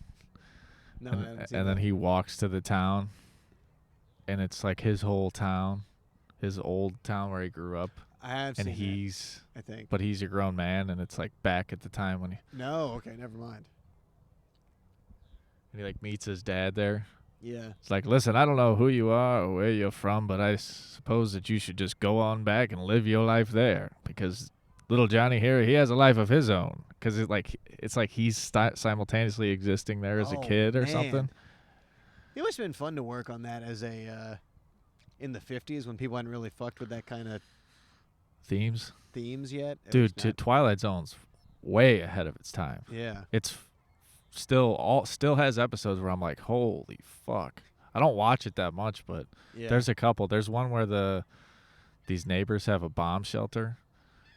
No, I haven't seen and then that. he walks to the town, and it's like his whole town, his old town where he grew up. I have And seen that, I think. but he's a grown man, and it's like back at the time when No, okay, never mind. he like meets his dad there. Yeah. It's like, listen, I don't know who you are or where you're from, but I suppose that you should just go on back and live your life there, because little Johnny here, he has a life of his own. Because it's like he's simultaneously existing there as a Oh, kid or man. something. It must have been fun to work on that as a in the 50s when people hadn't really fucked with that kind of Themes, themes yet. At dude. least not- Twilight Zone's way ahead of its time. Yeah. It's still has episodes where I'm like, holy fuck. I don't watch it that much, but Yeah. there's a couple. There's one where these neighbors have a bomb shelter,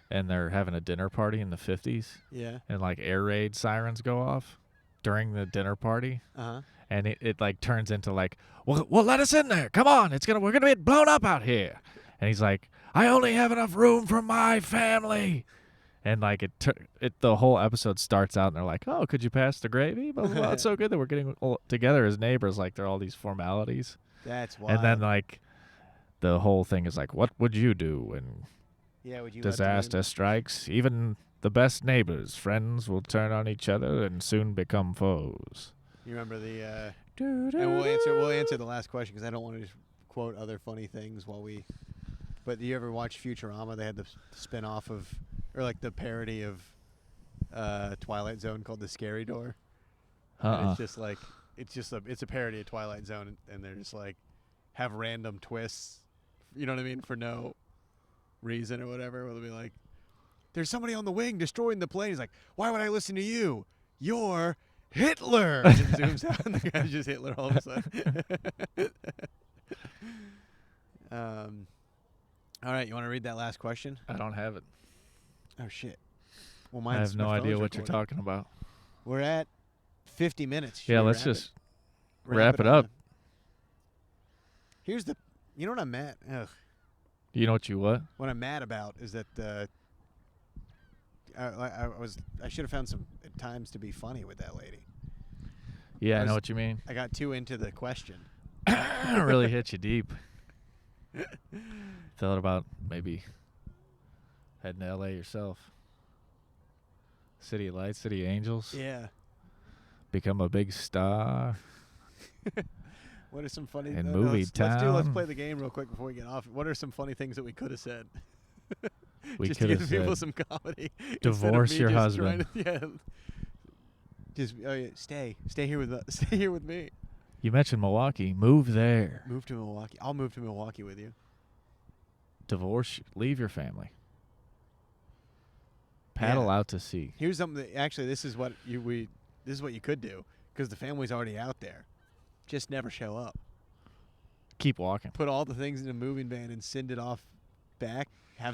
and they're having a dinner party in the 50s, Yeah. and like air raid sirens go off during the dinner party, Uh-huh. and it like turns into like, well, let us in there. Come on, we're gonna get blown up out here. And he's like, I only have enough room for my family. And like the whole episode starts out, and they're like, "Oh, could you pass the gravy?" Blah, blah, blah. It's so good that we're getting all together as neighbors. Like, there are all these formalities, That's wild. and then like the whole thing is like, "What would you do when yeah, would you let them in? disaster strikes? Even the best neighbors, friends, will turn on each other and soon become foes." You remember the and we'll answer the last question because I don't want to just quote other funny things while we. But do you ever watch Futurama? They had the spin-off of, or like the parody of Twilight Zone called The Scary Door. And it's just like it's a parody of Twilight Zone, and they're just like have random twists. You know what I mean? For no reason or whatever. Where they'll be like, "There's somebody on the wing destroying the plane." He's like, "Why would I listen to you? You're Hitler." And it zooms out, and the guy's just Hitler all of a sudden. All right, you want to read that last question? I don't have it. Oh shit! Well, I mine's have no my idea phone's what you're recording. talking about. We're at 50 minutes. Should Yeah, we let's wrap just it? wrap it on up. Here's the. You know what I'm mad? Ugh. You know what you what? What I'm mad about is that I should have found some times to be funny with that lady. Yeah, I know what you mean. I got too into the question. Really hit you deep. Thought about maybe heading to LA yourself. City of Lights, City of Angels. Yeah. Become a big star. What are some funny In movie let's town. play the game real quick before we get off. What are some funny things that we could have said? We just to could give have people said, some comedy. divorce instead of me your just trying husband. to- yeah. Just stay here with stay here with me. You mentioned Milwaukee. Move there. Move to Milwaukee. I'll move to Milwaukee with you. Divorce. Leave your family. Paddle Yeah. out to sea. Here's something that actually this is what you could do because the family's already out there. Just never show up. Keep walking. Put all the things in a moving van and send it off back. Hire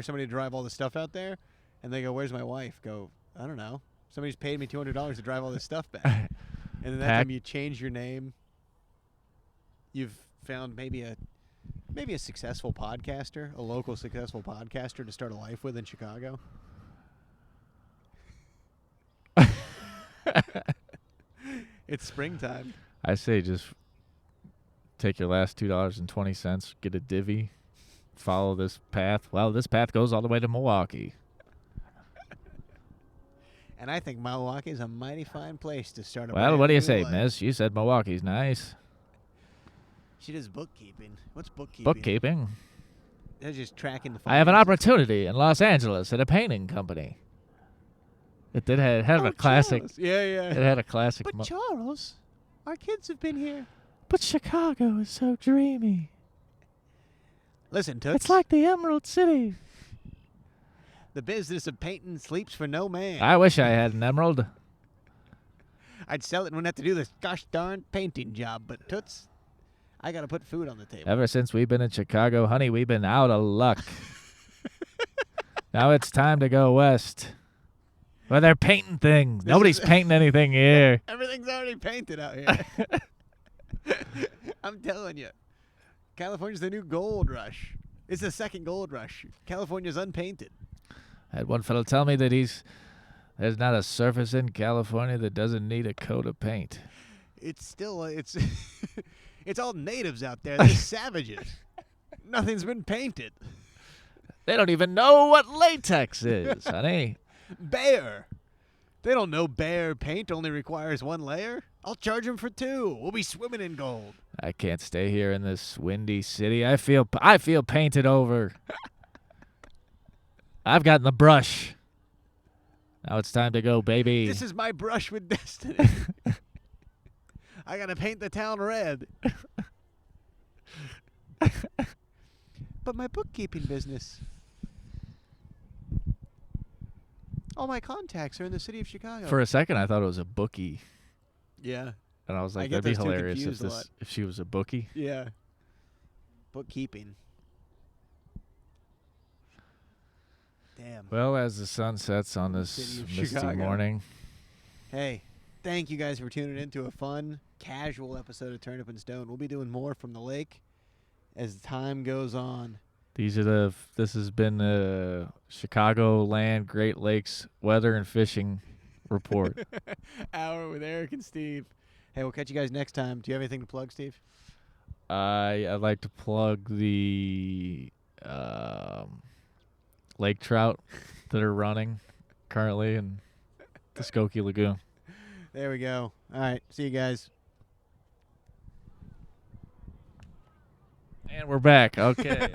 somebody to drive all the stuff out there, and they go, "Where's my wife?" Go, "I don't know. Somebody's paid me $200 to drive all this stuff back." And then that time you change your name. You've found maybe a successful podcaster, a local successful podcaster to start a life with in Chicago. It's springtime. I say just take your last $2.20, get a divvy, follow this path. Well, this path goes all the way to Milwaukee. And I think Milwaukee is a mighty fine place to start a Well, brand what do you new say, life. miss? You said Milwaukee's nice. She does bookkeeping. What's bookkeeping? Bookkeeping. They're just tracking the I have an finances. opportunity in Los Angeles at a painting company. It did have a classic. Charles. Yeah. It had a classic. But Charles, our kids have been here. But Chicago is so dreamy. Listen, Toots. It's like the Emerald City. the business of painting sleeps for no man. I wish I had an emerald. I'd sell it and wouldn't have to do this gosh darn painting job. But Toots, I got to put food on the table. Ever since we've been in Chicago, honey, we've been out of luck. Now it's time to go west. Well, they're painting things. Nobody's painting anything here. Everything's already painted out here. I'm telling you. California's the new gold rush. It's the second gold rush. California's unpainted. I had one fellow tell me that there's not a surface in California that doesn't need a coat of paint. It's still, it's all natives out there. They're savages. Nothing's been painted. They don't even know what latex is, honey. Bear. They don't know Bear paint only requires one layer. I'll charge them for two. We'll be swimming in gold. I can't stay here in this windy city. I feel painted over. I've gotten the brush. Now it's time to go, baby. This is my brush with destiny. I gotta paint the town red. But my bookkeeping business. All my contacts are in the city of Chicago. For a second, I thought it was a bookie, yeah. and I was I like, get that'd be those two hilarious confused a lot. if she was a bookie. Yeah. Bookkeeping. Damn. Well, as the sun sets on this City of misty Chicago. morning, Hey, thank you guys for tuning in to a fun, casual episode of Turnip and Stone. We'll be doing more from the lake as time goes on. this has been a Chicagoland Great Lakes weather and fishing report. Hour with Eric and Steve. Hey, we'll catch you guys next time. Do you have anything to plug, Steve? I'd like to plug the lake trout that are running currently in the Skokie Lagoon. There we go. All right. See you guys. And we're back. Okay.